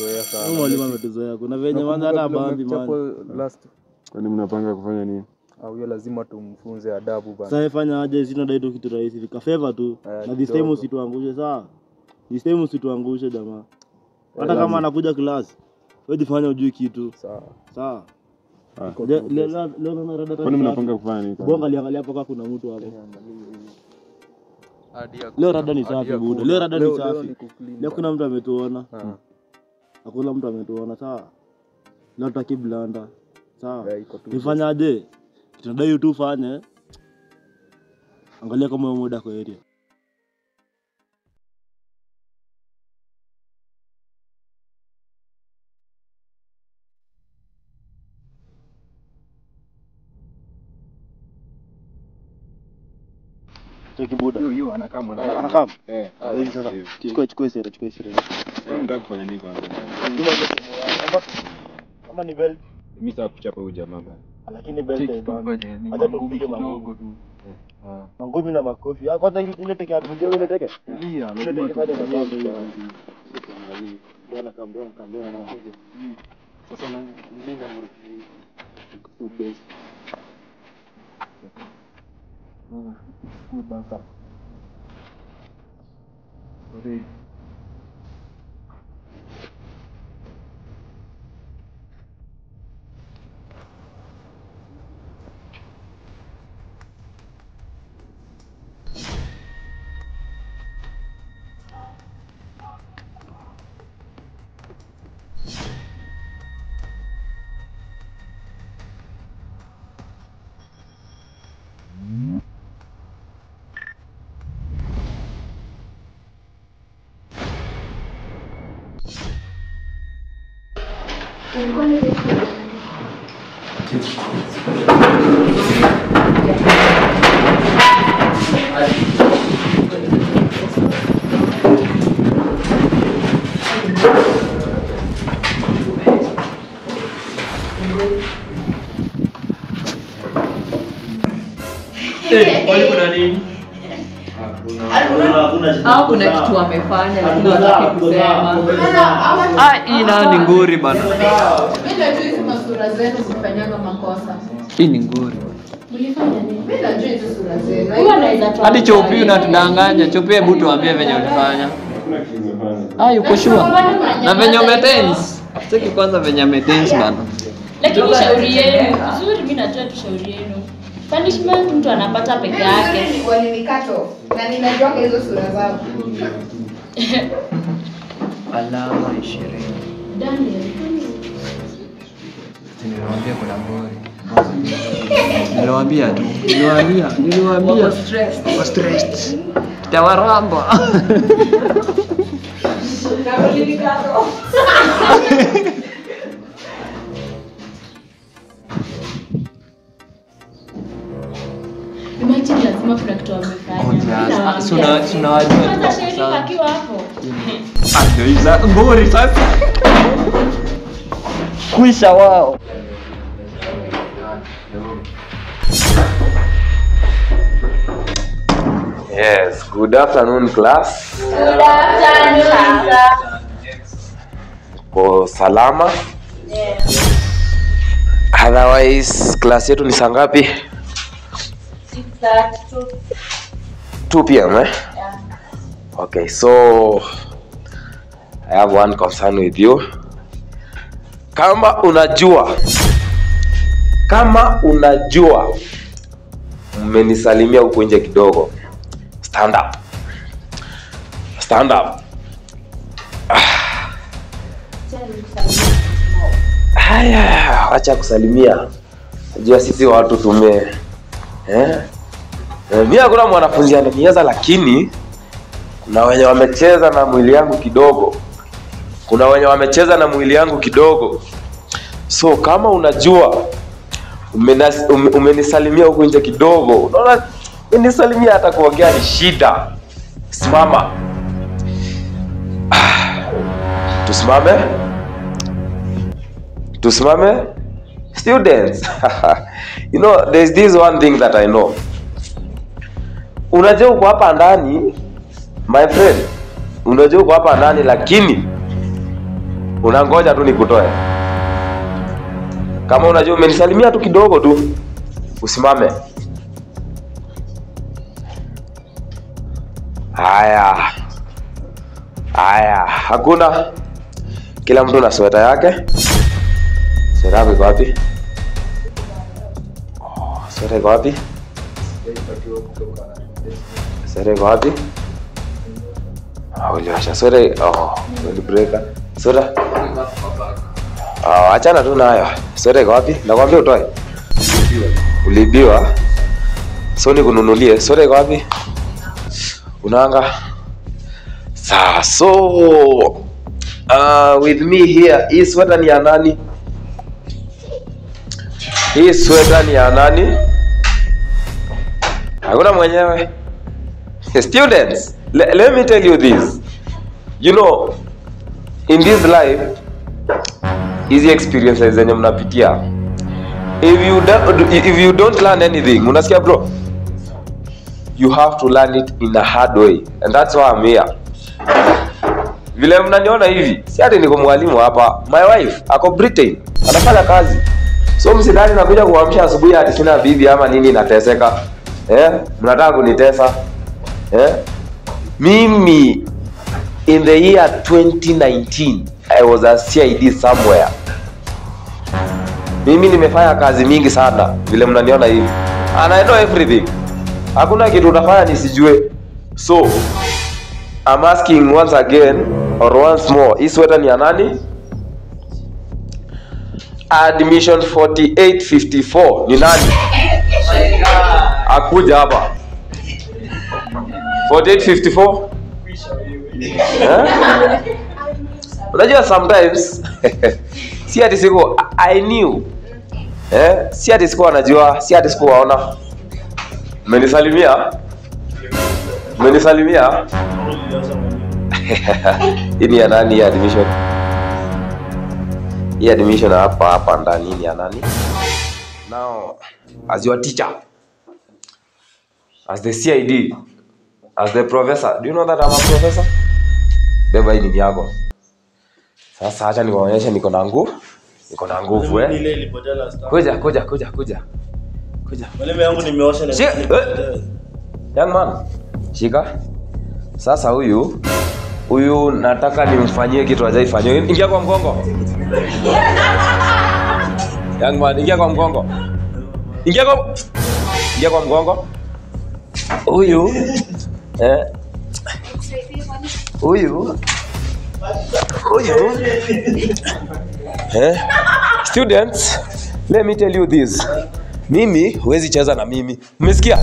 ametuzoea sana. Mwalimu ametuzoea. Kuna venye manza hata bambi man. Last. Kwani mnapanga kufanya nini? Huyo lazima tumfunze adabu bana. Sasa fanya aje, sina dai kitu rahisi. Fika favor tu. Na this time usituangushe sawa. This time usituangushe jamaa. Hata kama anakuja class, wewe jifanya ujui kitu. Sawa. Leo na rada. Kwani mnapanga kufanya nini? Bonga liangalia hapo kuna mtu hapo. Leo rada ni safi buda. Leo rada ni safi. Leo kuna mtu ametuona. Hakuna mtu ametuona sawa. Leo tutaki blanda. Sawa. Nifanyaje? Tunadai tu fanye. Angalia kama muda kwa area. Cheki buda. Huyo anakaa. Hivi sasa. Chukua sera. Unataka kufanya nini kwanza? Kama ni belt. Mimi sasa kuchapa huyo jamaa bana. Lakini belt bana. Hata tupige magogo tu. Ngumi na makofi. Kwanza ile teke hapo ndio ile teke. Ndio, ile teke pale kwa sababu hiyo. Bwana kambia na kuja. Sasa na nilinda mrudi. Kubesi. Kubaka. Sorry. Kuna kitu amefanya lakini hataki kusema. Hii ni ngori bana. Mimi najua hizo sura zenu mfanyanga makosa. Hii ni ngori. Mlifanya nini? Mimi najua hizo sura zenu. Huwa anaweza tu. Hadi Chopi unatudanganya. Chopi hebu tuambie venye ulifanya. Yuko sure. Na venye umetense. Siki kwanza venye umetense bana. Lakini shauri yenu. Vizuri mimi najua tu shauri yenu. Punishment mtu anapata peke yake. Walinikato na ninajua hizo sura zao. Alama 20. Daniel. Niliwaambia kuna ngori. Niliwaambia tu. Niliwaambia. Stressed. Tawaramba. Na walinikato. Imagine lazima kuna kitu amefanya. Tunawajua. Kwanza Sheriff akiwa hapo. Ndio hizo ngori sasa. Kuisha wao. Yes, good afternoon class. Good afternoon, sir. Kwa salama? Yes. Otherwise class yetu ni saa ngapi? 2 p.m. Yeah. Okay, so I have one concern with you. Kama unajua mmenisalimia huko nje kidogo, stand up. Haya, acha kusalimia. Najua sisi watu mimi hakuna mwanafunzi ananiweza, lakini kuna wenye wamecheza na mwili yangu kidogo. So kama unajua umenisalimia huko nje kidogo, unaona umenisalimia hata kuongea ni shida. Simama. Tusimame. Students. You know, there's this one thing that I know. Unajua uko hapa ndani, my friend. Unajua uko hapa ndani, lakini Unangoja tu nikutoe. Kama unajua umenisalimia tu kidogo tu, usimame. Haya. Hakuna. Kila mtu na sweta yake. Sweta yako iko wapi? Sweta iko wapi? Sweta iko wapi? Uliwasha sweta. Ulibreaka. Sweta. Achana tu nayo. Sweta iko wapi? Nakwambia utoe. Ulibiwa. So nikununulie. Sweta iko wapi? Unanga. So with me here, hii sweater ni ya nani? Hii sweater ni ya nani? Hakuna mwenyewe. Students, let me tell you this. You know, in this life, easy experiences zenye mnapitia. If you don't learn anything, unasikia bro? You have to learn it in a hard way, and that's why I'm here. Vile mnaniona hivi, si ati niko mwalimu hapa. My wife ako Britain, anafanya kazi. So msidhani nakuja kuamsha asubuhi ati sina bibi ama nini nateseka. Mnataka kunitesa. Mimi in the year 2019 I was a CID somewhere. Mimi nimefanya kazi mingi sana vile mnaniona hivi. And I know everything. Hakuna kitu unafanya nisijue. So I'm asking once again or once more, hii sweater ni ya nani? Admission 4854 ni nani? Akuja hapa. 4854? Unajua sometimes si ati siko I knew. Si ati siko anajua, si ati siko waona. Mmenisalimia? Hii ya nani ya admission? Hii admission hapa ndani ni ya nani? Now, as your teacher, as the CID, as the professor, do you know that I'm a professor? Beba hii ni yako. Sasa acha niwaonyeshe niko na nguvu. Ile ilipotea last time. Kuja. Wale yangu nimeosha na. Young man, shika. Sasa huyu nataka nimfanyie kitu hajaifanywa. Ingia kwa mgongo. Young man, ingia kwa mgongo. Ingia kwa mgongo. Huyu Students, let me tell you this. Mimi huwezi cheza na mimi. Umesikia?